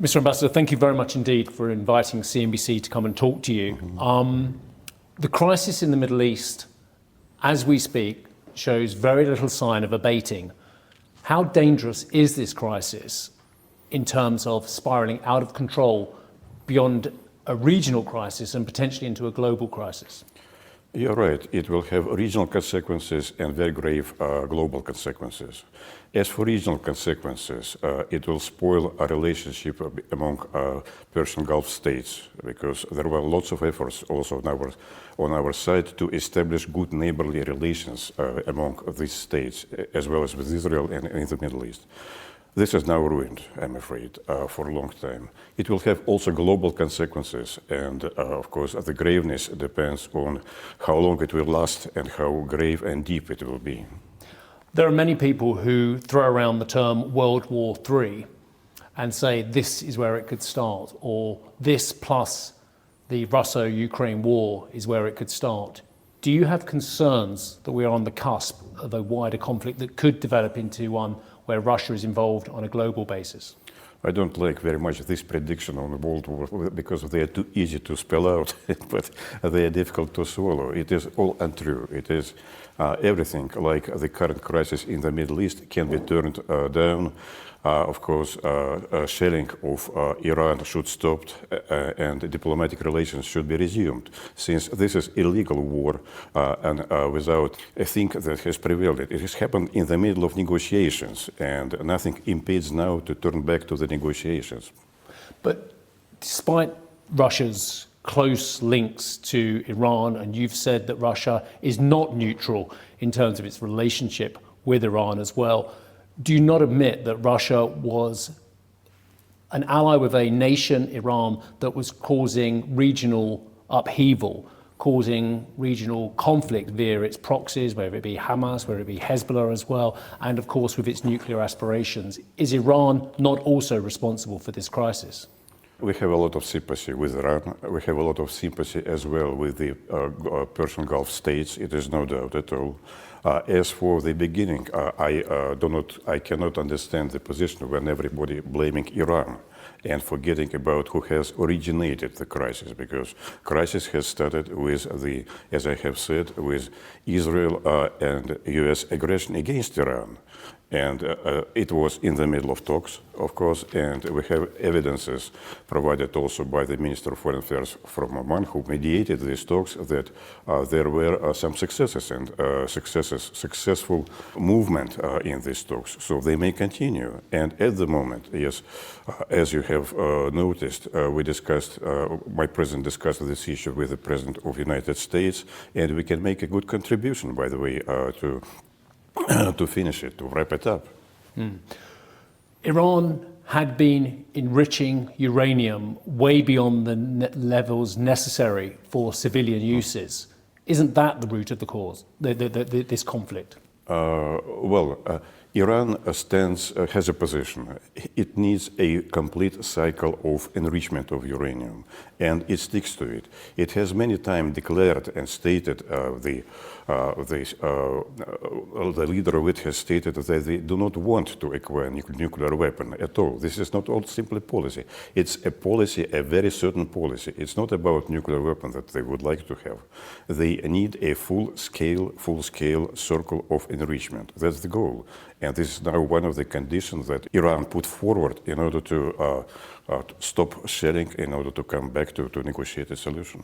Mr. Ambassador, thank you very much indeed for inviting CNBC to come and talk to you. The crisis in the Middle East, as we speak, shows very little sign of abating. How dangerous is this crisis in terms of spiraling out of control beyond a regional crisis and potentially into a global crisis? You're right. It will have regional consequences and very grave global consequences. As for regional consequences, it will spoil a relationship among Persian Gulf states, because there were lots of efforts also on our side to establish good neighborly relations among these states, as well as with Israel and in the Middle East. This is now ruined, I'm afraid, for a long time. It will have also global consequences, and of course the graveness depends on how long it will last and how grave and deep it will be. There are many people who throw around the term World War III and say this is where it could start, or this plus the Russo-Ukraine war is where it could start. Do you have concerns that we are on the cusp of a wider conflict that could develop into one where Russia is involved on a global basis? I don't like very much this prediction on the World War because they are too easy to spell out, but they are difficult to swallow. It is all untrue. It is everything like the current crisis in the Middle East can be turned down. Of course, shelling of Iran should stop and diplomatic relations should be resumed, since this is illegal war and without a thing that has prevailed. It has happened in the middle of negotiations, and nothing impedes now to turn back to the negotiations. But despite Russia's close links to Iran, and you've said that Russia is not neutral in terms of its relationship with Iran as well, do you not admit that Russia was an ally with a nation, Iran, that was causing regional upheaval, causing regional conflict via its proxies, whether it be Hamas, whether it be Hezbollah as well, and of course with its nuclear aspirations? Is Iran not also responsible for this crisis? We have a lot of sympathy with Iran. We have a lot of sympathy as well with the Persian Gulf states. It is no doubt at all. As for the beginning, I cannot understand the position when everybody blaming Iran and forgetting about who has originated the crisis, because crisis has started with as I have said, with Israel and U.S. aggression against Iran. And it was in the middle of talks, of course, and we have evidences provided also by the Minister of Foreign Affairs from Oman, who mediated these talks, that there were some successes and successful movement in these talks. So they may continue. And at the moment, yes, as you have noticed, my president discussed this issue with the President of the United States, and we can make a good contribution, by the way, to finish it, to wrap it up. Iran had been enriching uranium way beyond the levels necessary for civilian uses. Isn't that the root of the cause, this conflict? Iran has a position. It needs a complete cycle of enrichment of uranium, and it sticks to it. It has many times declared and stated, the leader of it has stated that they do not want to acquire nuclear weapon at all. This is not all simply policy. It's a policy, a very certain policy. It's not about nuclear weapon that they would like to have. They need a full-scale circle of enrichment. That's the goal. And this is now one of the conditions that Iran put forward in order to stop shelling, in order to come back to negotiate a solution.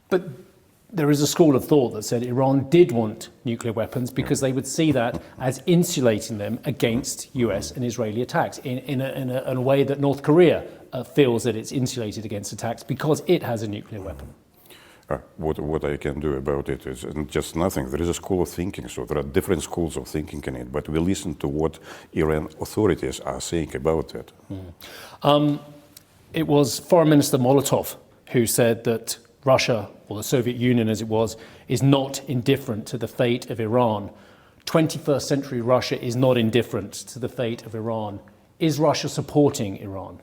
But there is a school of thought that said Iran did want nuclear weapons because they would see that as insulating them against US and Israeli attacks in a way that North Korea feels that it's insulated against attacks because it has a nuclear weapon. What I can do about it is just nothing. There is a school of thinking, so there are different schools of thinking in it, but we listen to what Iran authorities are saying about it. It was Foreign Minister Molotov who said that Russia, or the Soviet Union as it was, is not indifferent to the fate of Iran. 21st century Russia is not indifferent to the fate of Iran. Is Russia supporting Iran?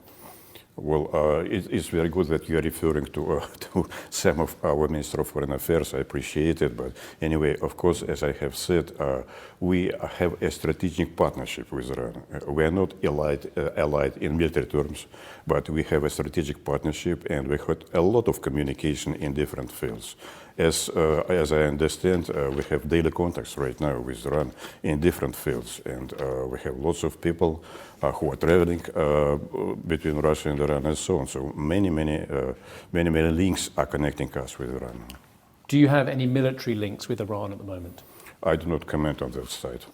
Well, it's very good that you are referring to some of our Minister of Foreign Affairs. I appreciate it. But anyway, of course, as I have said, we have a strategic partnership with Iran. We are not allied in military terms, but we have a strategic partnership, and we had a lot of communication in different fields. As I understand, we have daily contacts right now with Iran in different fields, and we have lots of people who are traveling between Russia and Iran and so on. So many links are connecting us with Iran. Do you have any military links with Iran at the moment? I do not comment on that side.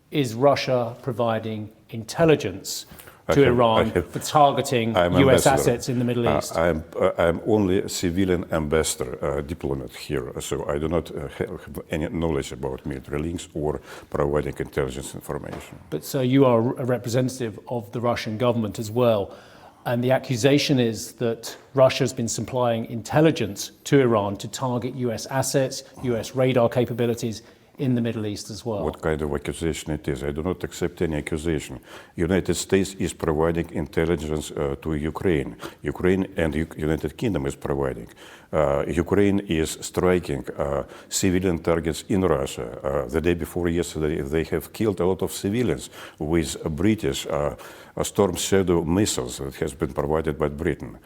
Is Russia providing intelligence to Iran for targeting US assets in the Middle East? I'm only a civilian ambassador, diplomat here, so I do not have any knowledge about military links or providing intelligence information. But so you are a representative of the Russian government as well, and the accusation is that Russia has been supplying intelligence to Iran to target US assets, US radar capabilities in the Middle East as well. What kind of accusation it is? I do not accept any accusation. United States is providing intelligence to Ukraine. Ukraine and United Kingdom is providing. Ukraine is striking civilian targets in Russia. The day before yesterday, they have killed a lot of civilians with British Storm Shadow missiles that has been provided by Britain.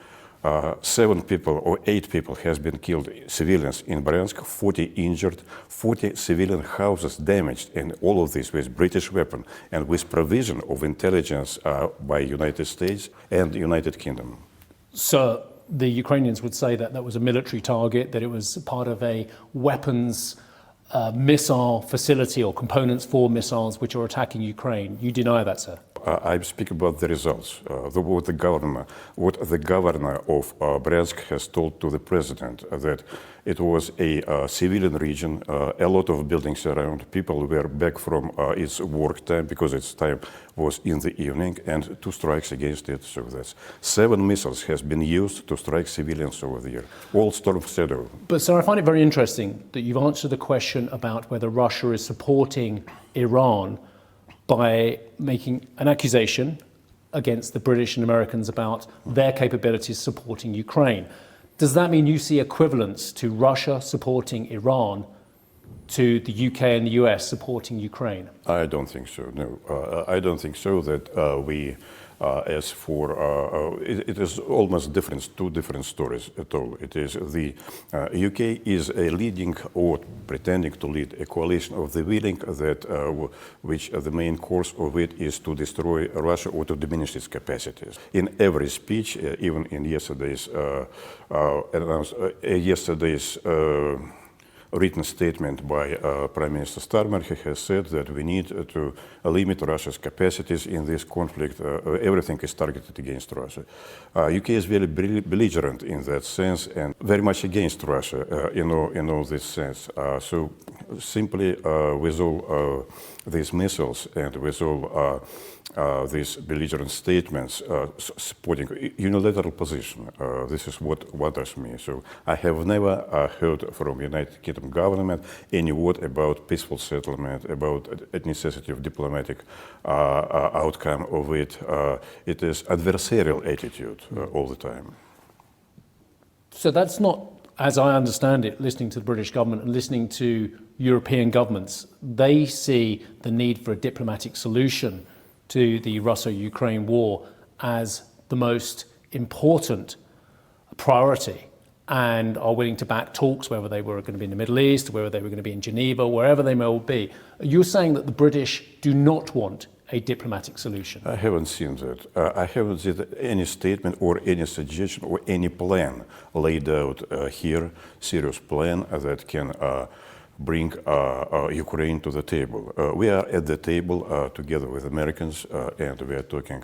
7 people or 8 people has been killed, civilians in Bryansk, 40 injured, 40 civilian houses damaged, and all of this with British weapon and with provision of intelligence by United States and United Kingdom. So the Ukrainians would say that that was a military target, that it was part of a weapons missile facility or components for missiles which are attacking Ukraine. You deny that, sir? I speak about the results. What the governor of Bryansk has told to the president, that it was a civilian region, a lot of buildings around, people were back from its work time because its time was in the evening, and 2 strikes against it. So that's 7 missiles has been used to strike civilians over there, all Storm Shadow. But sir, I find it very interesting that you've answered the question about whether Russia is supporting Iran by making an accusation against the British and Americans about their capabilities supporting Ukraine. Does that mean you see equivalence to Russia supporting Iran to the UK and the US supporting Ukraine? I don't think so, no. I don't think so that as for, it is almost different, 2 different stories at all. It is the UK is a leading or pretending to lead a coalition of the willing that which the main course of it is to destroy Russia or to diminish its capacities. In every speech, even in yesterday's written statement by Prime Minister Starmer, he has said that we need to limit Russia's capacities in this conflict. Everything is targeted against Russia. UK is very belligerent in that sense and very much against Russia in all this sense. So simply with all these missiles and with all these belligerent statements supporting unilateral position, this is what bothers me. So I have never heard from United Kingdom government any word about peaceful settlement, about the necessity of diplomatic outcome of it. It is adversarial attitude all the time. So that's not, as I understand it, listening to the British government and listening to European governments, they see the need for a diplomatic solution to the Russo-Ukraine war as the most important priority and are willing to back talks, whether they were going to be in the Middle East, whether they were going to be in Geneva, wherever they may be. You're saying that the British do not want a diplomatic solution? I haven't seen that. I haven't seen any statement or any suggestion or any plan laid out here, serious plan that can bring Ukraine to the table. We are at the table together with Americans and we are talking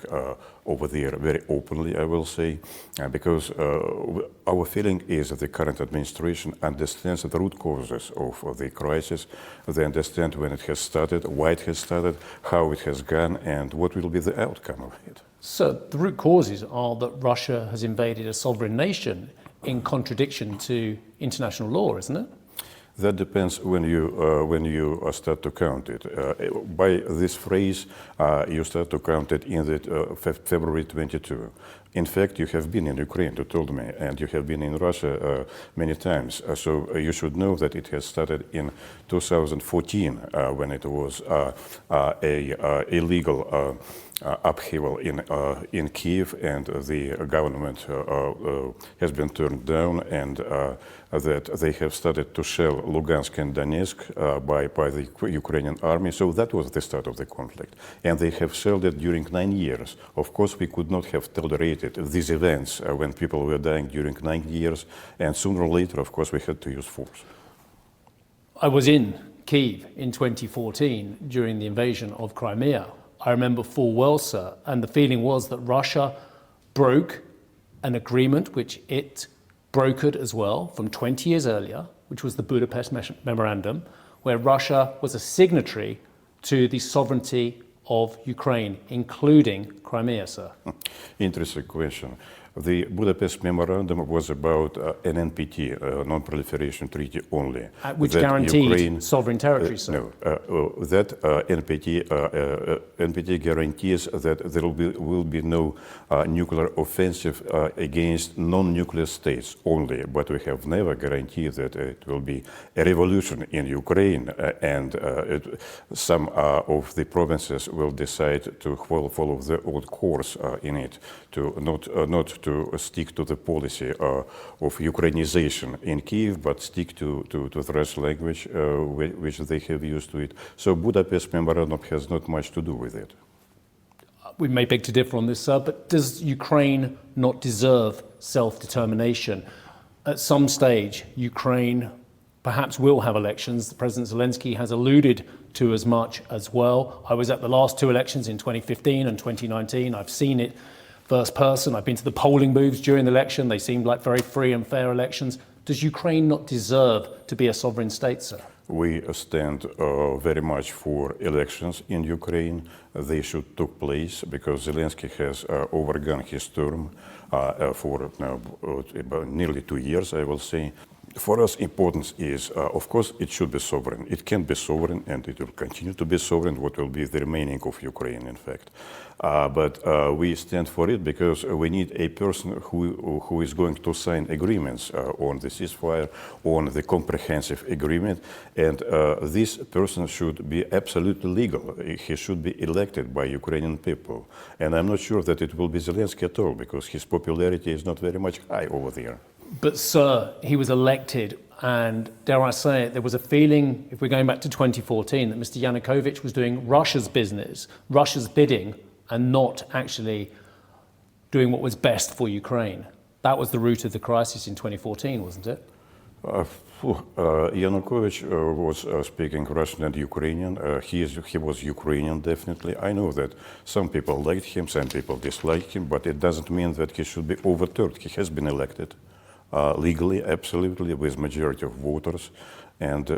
over there very openly, I will say, because our feeling is that the current administration understands the root causes of the crisis. They understand when it has started, why it has started, how it has gone, and what will be the outcome of it. So the root causes are that Russia has invaded a sovereign nation in contradiction to international law, isn't it? That depends when you start to count it. By this phrase, you start to count it in the February 22. In fact, you have been in Ukraine, you told me, and you have been in Russia many times. So you should know that it has started in 2014 when it was a illegal upheaval in Kiev, and the government has been turned down, and that they have started to shell Lugansk and Donetsk by the Ukrainian army. So that was the start of the conflict, and they have shelled it during 9 years. Of course, we could not have tolerated these events when people were dying during 9 years, and sooner or later, of course, we had to use force. I was in Kiev in 2014 during the invasion of Crimea. I remember full well, sir, and the feeling was that Russia broke an agreement which it brokered as well from 20 years earlier, which was the Budapest Memorandum, where Russia was a signatory to the sovereignty of Ukraine, including Crimea, sir. Interesting question. The Budapest Memorandum was about an NPT, Non-Proliferation Treaty only. Which guaranteed sovereign territory, sir. No, that NPT guarantees that there will be no nuclear offensive against non-nuclear states only, but we have never guaranteed that it will be a revolution in Ukraine, and some of the provinces will decide to follow the old course in it, to not to stick to the policy of Ukrainization in Kiev, but stick to the Russian language which they have used to it. So Budapest Memorandum has not much to do with it. We may beg to differ on this, sir, but does Ukraine not deserve self-determination? At some stage, Ukraine perhaps will have elections. President Zelensky has alluded to as much as well. I was at the last two elections in 2015 and 2019. I've seen it first person. I've been to the polling booths during the election. They seemed like very free and fair elections. Does Ukraine not deserve to be a sovereign state, sir? We stand very much for elections in Ukraine. They should take place because Zelensky has overgone his term for about nearly 2 years, I will say. For us, importance is, of course, it should be sovereign. It can be sovereign, and it will continue to be sovereign, what will be the remaining of Ukraine, in fact. But we stand for it because we need a person who is going to sign agreements on the ceasefire, on the comprehensive agreement, and this person should be absolutely legal. He should be elected by Ukrainian people. And I'm not sure that it will be Zelensky at all, because his popularity is not very much high over there. But, sir, he was elected, and dare I say it, there was a feeling, if we're going back to 2014, that Mr. Yanukovych was doing Russia's business, Russia's bidding, and not actually doing what was best for Ukraine. That was the root of the crisis in 2014, wasn't it? Yanukovych was speaking Russian and Ukrainian. He was Ukrainian, definitely. I know that some people liked him, some people disliked him, but it doesn't mean that he should be overturned. He has been elected. Legally, absolutely, with majority of voters. And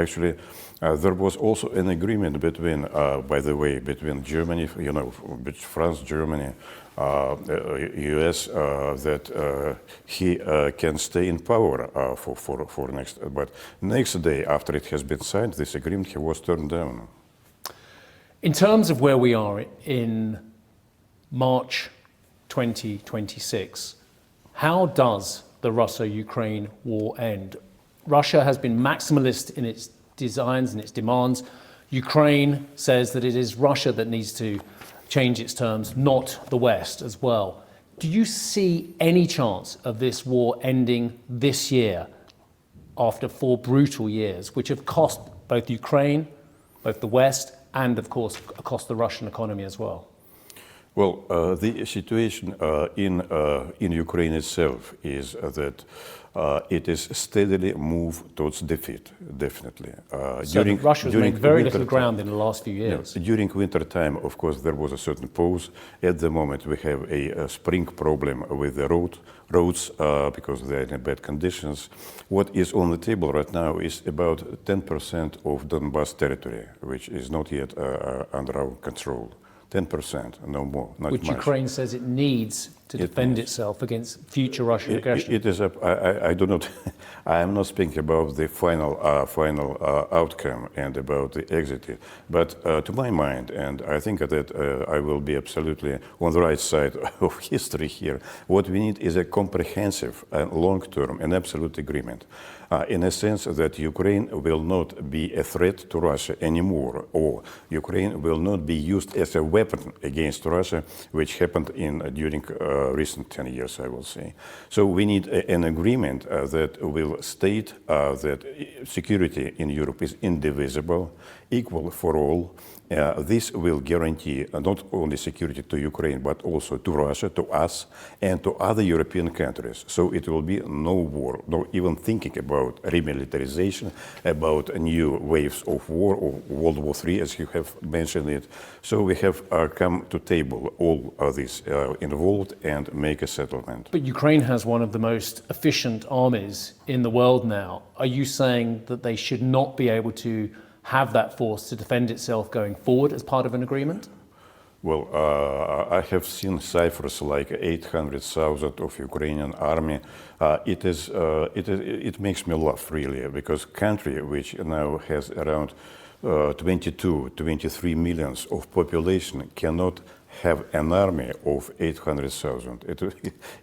actually, there was also an agreement between, by the way, between Germany, France, Germany, US, that he can stay in power for next. But next day, after it has been signed, this agreement, he was turned down. In terms of where we are in March 2026, how does the Russia-Ukraine war end? Russia has been maximalist in its designs and its demands. Ukraine says that it is Russia that needs to change its terms, not the West as well. Do you see any chance of this war ending this year after 4 brutal years, which have cost both Ukraine, both the West, and of course, cost the Russian economy as well? Well, the situation in Ukraine itself is that it is steadily moved towards defeat, definitely. So Russia has made very little ground in the last few years. Yeah, during winter time, of course, there was a certain pause. At the moment, we have a spring problem with the roads because they are in bad conditions. What is on the table right now is about 10% of Donbas territory, which is not yet under our control. 10%, no more, not which much. Ukraine says it needs to defend itself against future Russian aggression? It is. I do not. I am not speaking about the final outcome and about the exit. But to my mind, and I think that I will be absolutely on the right side of history here. What we need is a comprehensive and long-term and absolute agreement. In a sense that Ukraine will not be a threat to Russia anymore, or Ukraine will not be used as a weapon against Russia, which happened during recent 10 years, I will say. So we need an agreement that will state that security in Europe is indivisible, equal for all. This will guarantee not only security to Ukraine, but also to Russia, to us, and to other European countries. So it will be no war, no even thinking about remilitarization, about new waves of war, or World War III, as you have mentioned it. So we have come to table all of this involved and make a settlement. But Ukraine has one of the most efficient armies in the world now. Are you saying that they should not be able to have that force to defend itself going forward as part of an agreement? Well, I have seen ciphers like 800,000 of Ukrainian army. It makes me laugh really, because country which now has around 23 millions of population cannot have an army of 800,000.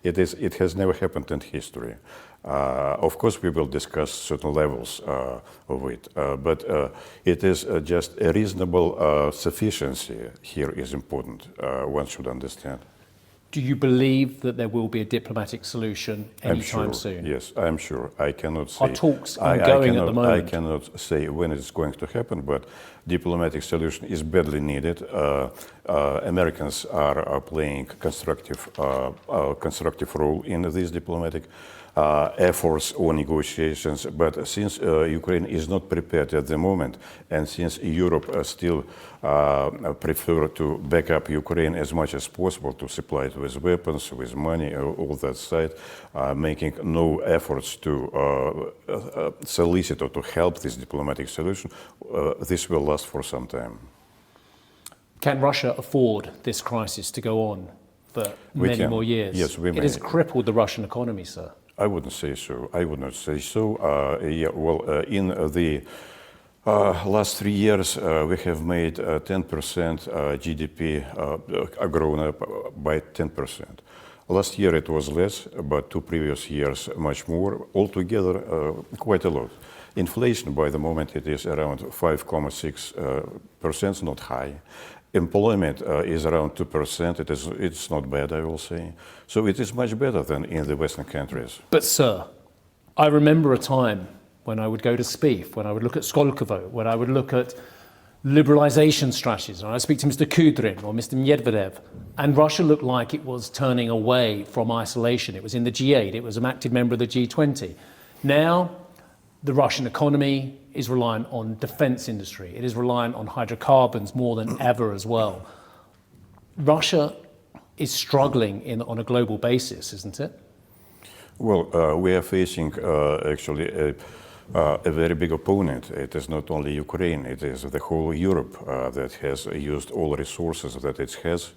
It has never happened in history. Of course, we will discuss certain levels of it, but it is just a reasonable sufficiency here is important, one should understand. Do you believe that there will be a diplomatic solution anytime soon? Yes, I'm sure. I cannot say. Are talks ongoing at the moment? I cannot say when it's going to happen, but diplomatic solution is badly needed. Americans are playing constructive role in these diplomatic efforts or negotiations, but since Ukraine is not prepared at the moment, and since Europe still prefer to back up Ukraine as much as possible, to supply it with weapons, with money, all that side, making no efforts to solicit or to help this diplomatic solution, this will last for some time. Can Russia afford this crisis to go on for many more years? Yes, we may. It has crippled the Russian economy, sir. I wouldn't say so. I would not say so. In the last 3 years, we have made 10% GDP grown up by 10%. Last year it was less, but 2 previous years much more. Altogether, quite a lot. Inflation, by the moment, it is around 5.6%, not high. Employment is around 2%. It's not bad, I will say. So it is much better than in the Western countries. But sir, I remember a time when I would go to SPIF, when I would look at Skolkovo, when I would look at liberalization strategies, and I speak to Mr. Kudrin or Mr. Medvedev, and Russia looked like it was turning away from isolation. It was in the G8, it was an active member of the G20. Now, the Russian economy is reliant on defense industry. It is reliant on hydrocarbons more than ever as well. Russia is struggling on a global basis, isn't it? Well, we are facing actually a very big opponent. It is not only Ukraine, it is the whole Europe that has used all resources that it has.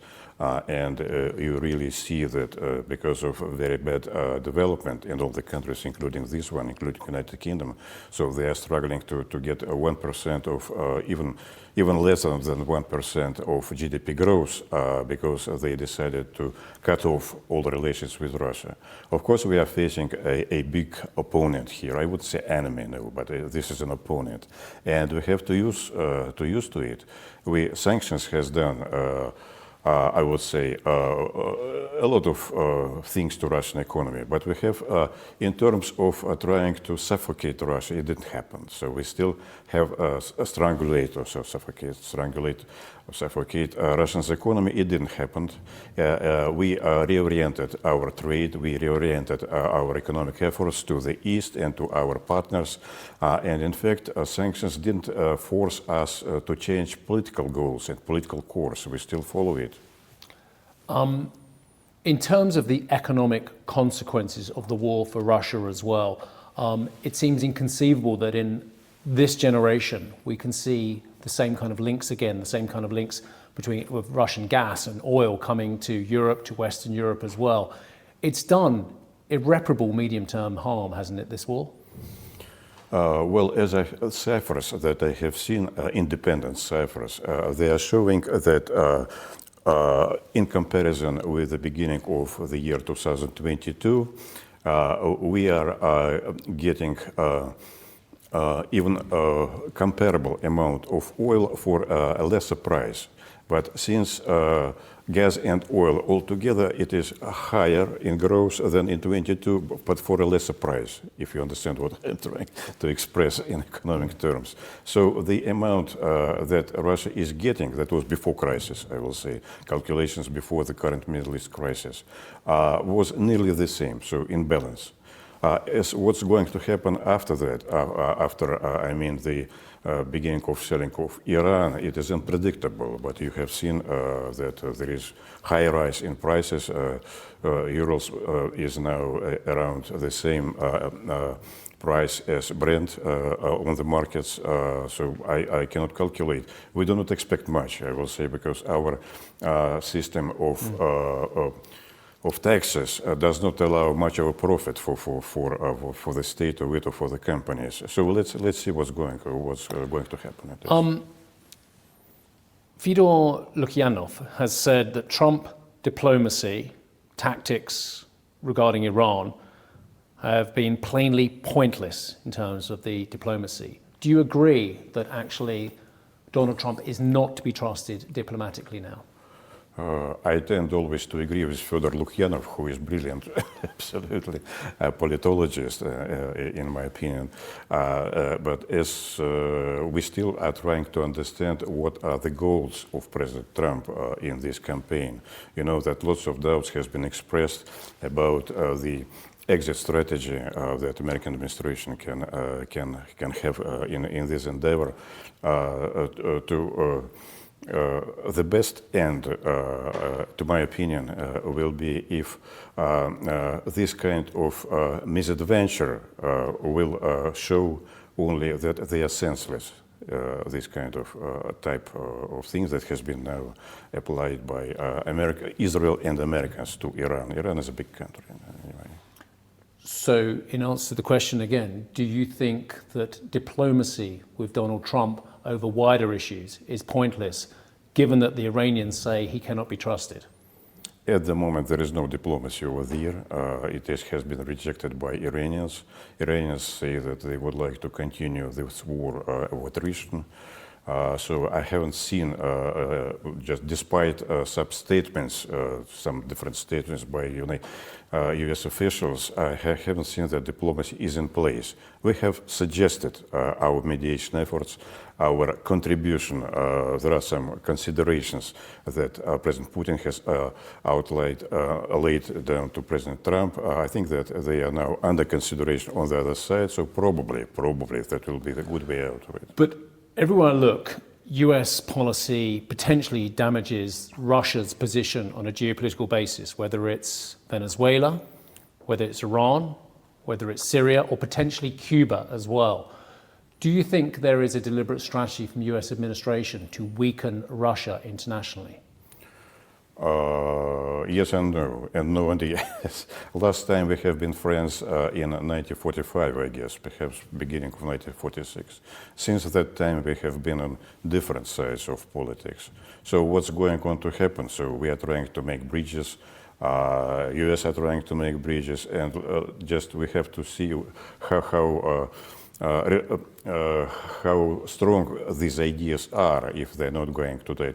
And you really see that because of very bad development in all the countries, including this one, including the United Kingdom, so they are struggling to get 1% of, even less than 1% of GDP growth because they decided to cut off all the relations with Russia. Of course, we are facing a big opponent here. I would say enemy, no, but this is an opponent. And we have to use to it. Sanctions has done I would say, a lot of things to Russian economy. But we have, in terms of trying to suffocate Russia, it didn't happen. So we still have a strangulate, so suffocate Russia's economy. It didn't happen. We reoriented our trade. We reoriented our economic efforts to the East and to our partners. And in fact, sanctions didn't force us to change political goals and political course. We still follow it. In terms of the economic consequences of the war for Russia as well, it seems inconceivable that in this generation we can see the same kind of links again, the same kind of links with Russian gas and oil coming to Europe, to Western Europe as well. It's done irreparable medium-term harm, hasn't it, this war? Well, as ciphers that I have seen, independent ciphers, they are showing that in comparison with the beginning of the year 2022, we are getting even a comparable amount of oil for a lesser price. But since gas and oil altogether, it is higher in growth than in 22, but for a lesser price, if you understand what I'm trying to express in economic terms. So the amount that Russia is getting, that was before crisis, I will say, calculations before the current Middle East crisis, was nearly the same, so in balance. As what's going to happen after that, I mean the beginning of selling of Iran, it is unpredictable, but you have seen that there is high rise in prices. Urals is now around the same price as Brent on the markets, so I cannot calculate. We do not expect much, I will say, because our system of taxes does not allow much of a profit for the state or for the companies. So let's see what's going to happen. Fyodor Lukyanov has said that Trump diplomacy tactics regarding Iran have been plainly pointless in terms of the diplomacy. Do you agree that actually Donald Trump is not to be trusted diplomatically now? I tend always to agree with Fyodor Lukyanov, who is brilliant, absolutely, a politologist, in my opinion. But as we still are trying to understand what are the goals of President Trump in this campaign. You know that lots of doubts has been expressed about the exit strategy that American administration can have in this endeavor to. The best end, to my opinion, will be if this kind of misadventure will show only that they are senseless. This kind of type of things that has been now applied by Israel and Americans to Iran. Iran is a big country. Anyway. So, in answer to the question again, do you think that diplomacy with Donald Trump over wider issues is pointless, given that the Iranians say he cannot be trusted? At the moment, there is no diplomacy over there. It has been rejected by Iranians. Iranians say that they would like to continue this war of attrition. So I haven't seen, just despite some statements, some different statements by U.S. officials, I haven't seen that diplomacy is in place. We have suggested our mediation efforts, our contribution. There are some considerations that President Putin has laid down to President Trump. I think that they are now under consideration on the other side, so probably that will be the good way out of it. But everywhere I look, US policy potentially damages Russia's position on a geopolitical basis, whether it's Venezuela, whether it's Iran, whether it's Syria, or potentially Cuba as well. Do you think there is a deliberate strategy from US administration to weaken Russia internationally? Yes and no and yes. Last time we have been friends in 1945, I guess, perhaps beginning of 1946. Since that time we have been on different sides of politics. So what's going on to happen? So we are trying to make bridges, US are trying to make bridges, and just we have to see how strong these ideas are if they're not going to die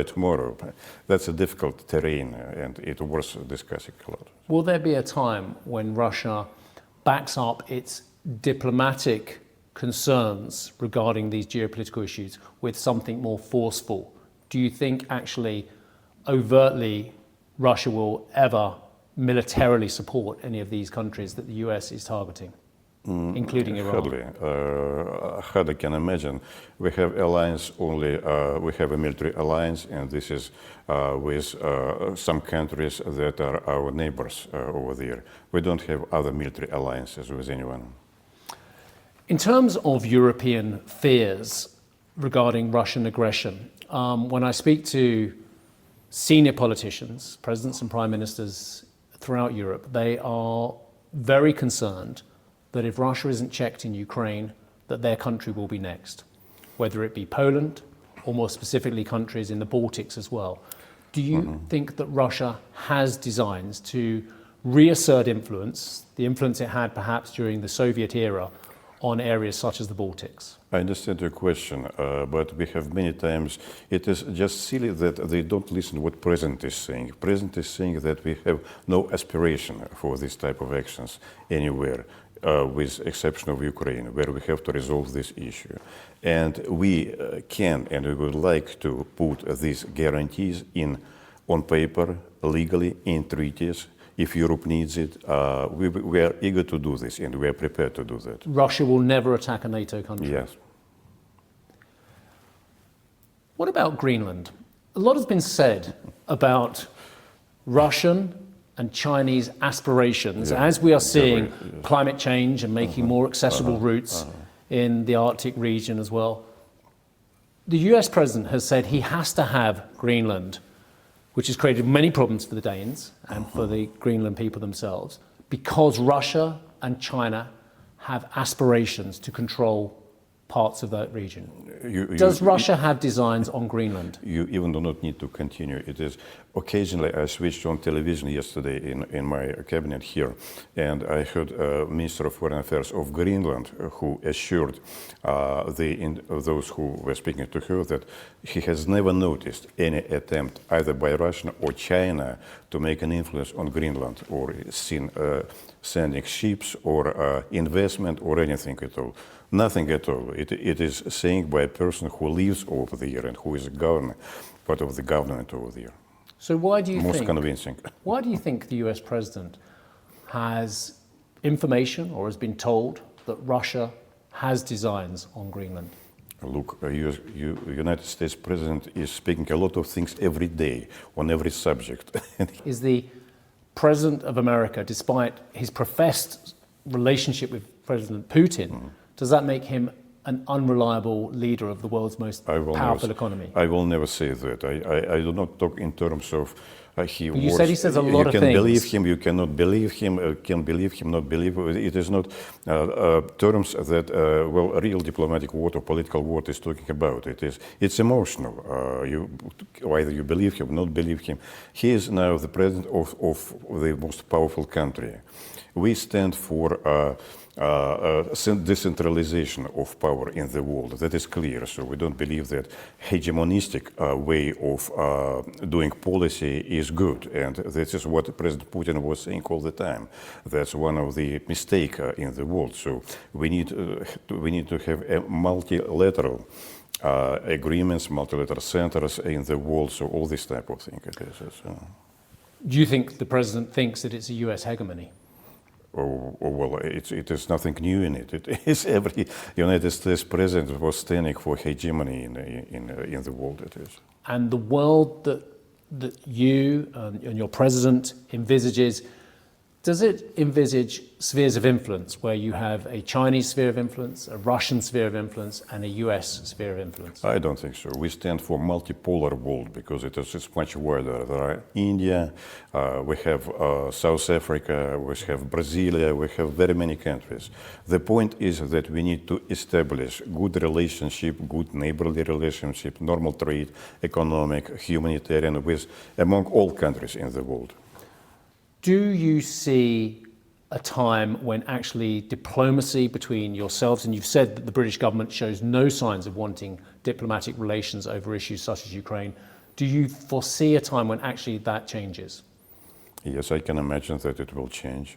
tomorrow. That's a difficult terrain, and it was discussing a lot. Will there be a time when Russia backs up its diplomatic concerns regarding these geopolitical issues with something more forceful? Do you think actually overtly Russia will ever militarily support any of these countries that the US is targeting, including Iran? Hardly I can imagine. We have alliance only, we have a military alliance, and this is with some countries that are our neighbors over there. We don't have other military alliances with anyone. In terms of European fears, regarding Russian aggression. When I speak to senior politicians, presidents and prime ministers throughout Europe, they are very concerned that if Russia isn't checked in Ukraine, that their country will be next, whether it be Poland or more specifically countries in the Baltics as well. Do you think that Russia has designs to reassert influence, the influence it had perhaps during the Soviet era, on areas such as the Baltics? I understand your question, but we have many times, it is just silly that they don't listen what President is saying. President is saying that we have no aspiration for this type of actions anywhere, with exception of Ukraine, where we have to resolve this issue. And we can and we would like to put these guarantees on paper, legally, in treaties. If Europe needs it, we are eager to do this, and we are prepared to do that. Russia will never attack a NATO country? Yes. What about Greenland? A lot has been said about Russian and Chinese aspirations as we are seeing climate change and making more accessible routes in the Arctic region as well. The US president has said he has to have Greenland, which has created many problems for the Danes and for the Greenland people themselves, because Russia and China have aspirations to control parts of that region. Does Russia have designs on Greenland? You even do not need to continue. It is occasionally I switched on television yesterday in my cabinet here, and I heard Minister of Foreign Affairs of Greenland who assured those who were speaking to her that he has never noticed any attempt either by Russia or China to make an influence on Greenland or seen sending ships or investment or anything at all. Nothing at all. It is saying by a person who lives over there and who is a governor, part of the government over there. So why do you Most convincing. Why do you think the US president has information or has been told that Russia has designs on Greenland? Look, United States president is speaking a lot of things every day on every subject. Is the president of America, despite his professed relationship with President Putin, does that make him an unreliable leader of the world's most powerful economy? I will never say that. I do not talk in terms of he but you said he says a lot of things. You can believe him, you cannot believe him, can believe him, not believe him. It is not terms that, real diplomatic word or political word is talking about. It's emotional. Either you believe him, not believe him. He is now the president of the most powerful country. We stand for decentralization of power in the world. That is clear. So we don't believe that hegemonistic way of doing policy is good. And this is what President Putin was saying all the time. That's one of the mistakes in the world. So we need to have a multilateral agreements, multilateral centers in the world. So all this type of thing. Do you think the president thinks that it's a US hegemony? Well, it is nothing new in it. It is every United States president was standing for hegemony in the world. It is. And the world that you and your president envisages, does it envisage spheres of influence where you have a Chinese sphere of influence, a Russian sphere of influence, and a US sphere of influence? I don't think so. We stand for multipolar world because it's much wider. There are India, we have South Africa, we have Brazil, we have very many countries. The point is that we need to establish good relationship, good neighborly relationship, normal trade, economic, humanitarian, among all countries in the world. Do you see a time when actually diplomacy between yourselves, and you've said that the British government shows no signs of wanting diplomatic relations over issues such as Ukraine, do you foresee a time when actually that changes? Yes, I can imagine that it will change.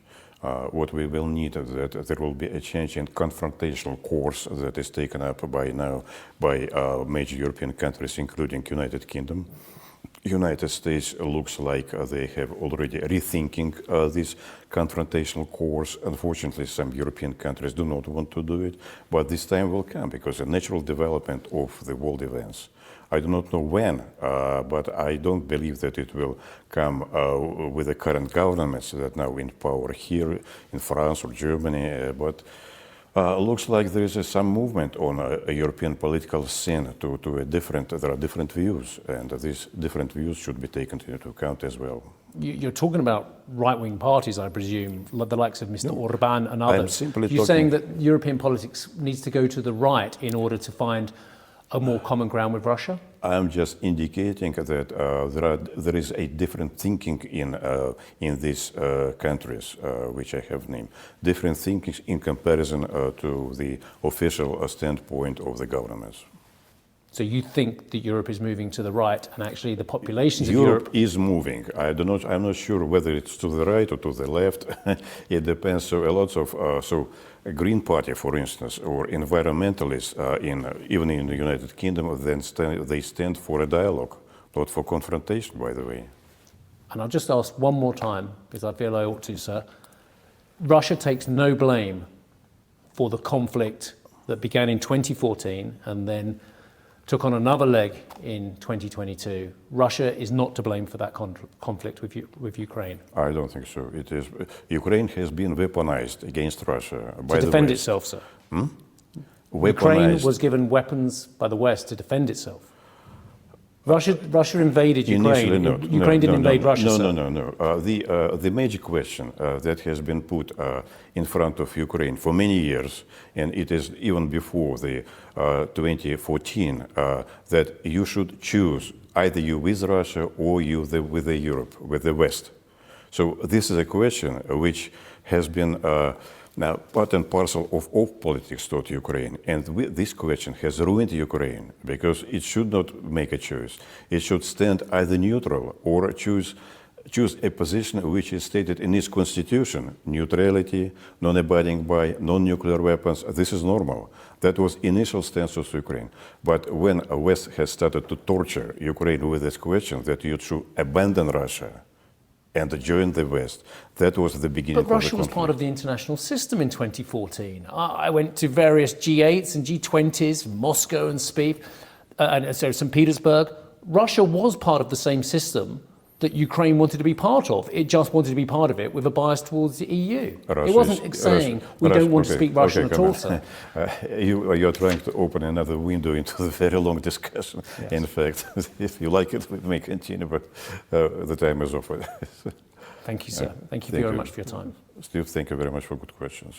What we will need is that there will be a change in confrontational course that is taken up by major European countries, including United Kingdom. United States looks like they have already rethinking this confrontational course. Unfortunately, some European countries do not want to do it, but this time will come because the natural development of the world events. I do not know when, but I don't believe that it will come with the current governments that are now in power here in France or Germany, but Looks like there is some movement on a European political scene to a different. There are different views, and these different views should be taken into account as well. You're talking about right-wing parties, I presume, like the likes of Mr. Orban and I'm others. simply You're saying that European politics needs to go to the right in order to find a more common ground with Russia? I'm just indicating that there is a different thinking in these countries, which I have named. Different thinking in comparison to the official standpoint of the governments. So you think that Europe is moving to the right, and actually the populations of Europe is moving. I'm not sure whether it's to the right or to the left. It depends. So a lot of a Green Party, for instance, or environmentalists even in the United Kingdom, they stand for a dialogue, not for confrontation, by the way. And I'll just ask one more time, because I feel I ought to, sir. Russia takes no blame for the conflict that began in 2014 and then took on another leg in 2022. Russia is not to blame for that conflict with Ukraine. I don't think so. It is. Ukraine has been weaponized against Russia by the West. To defend itself, sir. Ukraine was given weapons by the West to defend itself. Russia invaded Ukraine. Ukraine didn't invade Russia, sir. No. The major question that has been put in front of Ukraine for many years, and it is even before the 2014, that you should choose either you with Russia or you with Europe, with the West. So this is a question which has been now part and parcel of all politics toward Ukraine. And this question has ruined Ukraine because it should not make a choice. It should stand either neutral or choose a position which is stated in its constitution: neutrality, non-abiding by, non-nuclear weapons. This is normal. That was initial stance of Ukraine. But when the West has started to torture Ukraine with this question that you should abandon Russia and join the West, that was the beginning of the conflict. But Russia was part of the international system in 2014. I went to various G8s and G20s, Moscow and St. Petersburg. Russia was part of the same system that Ukraine wanted to be part of. It just wanted to be part of it with a bias towards the EU. It wasn't saying we don't want to speak Russian at all, sir. You're trying to open another window into the very long discussion. Yes. In fact, if you like it, we may continue, but the time is over. Thank you, sir. Thank you very much for your time. Steve, thank you very much for good questions.